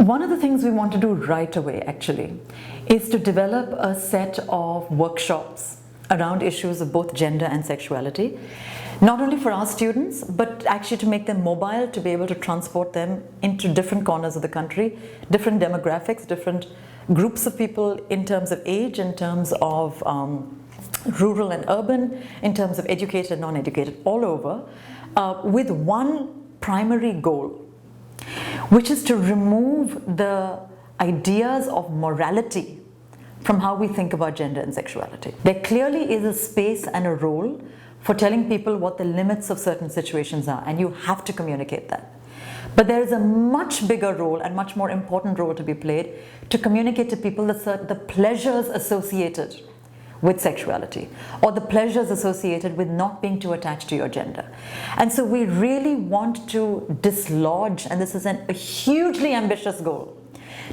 One of the things we want to do right away, actually, is to develop a set of workshops around issues of both gender and sexuality, not only for our students, but actually to make them mobile, to be able to transport them into different corners of the country, different demographics, different groups of people in terms of age, in terms of rural and urban, in terms of educated and non-educated, all over, with one primary goal, which is to remove the ideas of morality from how we think about gender and sexuality. There clearly is a space and a role for telling people what the limits of certain situations are, and you have to communicate that. But there is a much bigger role and much more important role to be played to communicate to people the pleasures associated with sexuality, or the pleasures associated with not being too attached to your gender. And so we really want to dislodge, and this is a hugely ambitious goal,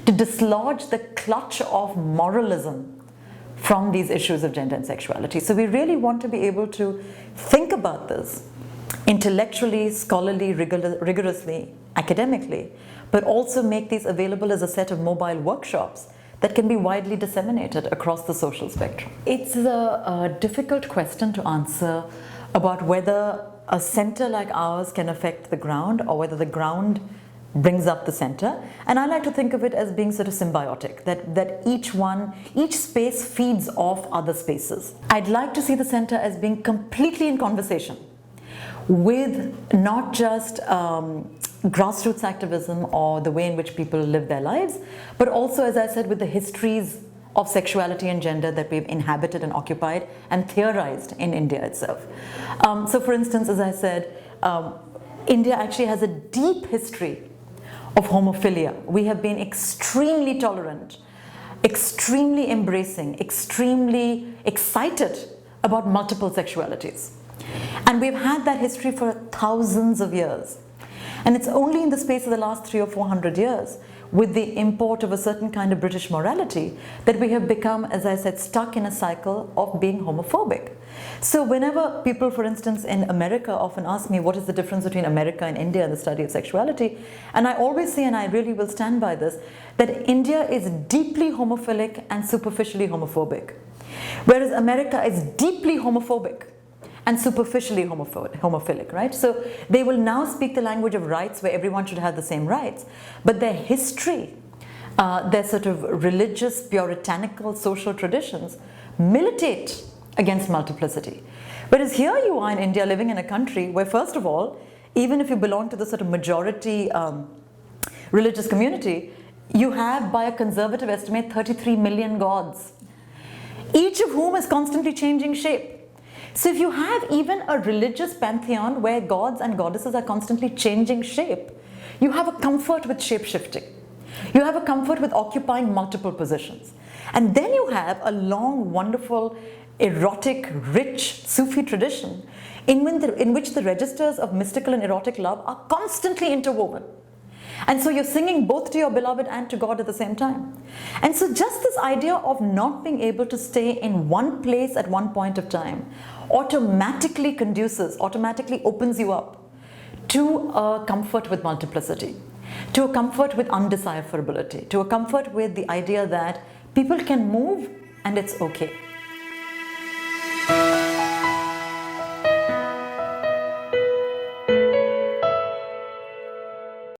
to dislodge the clutch of moralism from these issues of gender and sexuality. So we really want to be able to think about this intellectually, scholarly, rigorously, academically, but also make these available as a set of mobile workshops that can be widely disseminated across the social spectrum. It's a difficult question to answer about whether a center like ours can affect the ground or whether the ground brings up the center. And I like to think of it as being sort of symbiotic, that each space feeds off other spaces. I'd like to see the center as being completely in conversation with not just grassroots activism or the way in which people live their lives, but also, as I said, with the histories of sexuality and gender that we've inhabited and occupied and theorized in India itself. So for instance, as I said, India actually has a deep history of homophilia. We have been extremely tolerant, extremely embracing, extremely excited about multiple sexualities. And we've had that history for thousands of years. And it's only in the space of the last 300 or 400 years, with the import of a certain kind of British morality, that we have become, as I said, stuck in a cycle of being homophobic. So whenever people, for instance, in America often ask me what is the difference between America and India in the study of sexuality, and I always say, and I really will stand by this, that India is deeply homophilic and superficially homophobic, whereas America is deeply homophobic and superficially homophilic, right? So they will now speak the language of rights where everyone should have the same rights, but their history, their sort of religious, puritanical, social traditions militate against multiplicity. Whereas here you are in India living in a country where, first of all, even if you belong to the sort of majority religious community, you have, by a conservative estimate, 33 million gods, each of whom is constantly changing shape. So if you have even a religious pantheon where gods and goddesses are constantly changing shape, you have a comfort with shape-shifting. You have a comfort with occupying multiple positions. And then you have a long, wonderful, erotic, rich Sufi tradition in which the registers of mystical and erotic love are constantly interwoven. And so you're singing both to your beloved and to God at the same time. And so just this idea of not being able to stay in one place at one point of time automatically opens you up to a comfort with multiplicity, to a comfort with undecipherability, to a comfort with the idea that people can move and it's okay.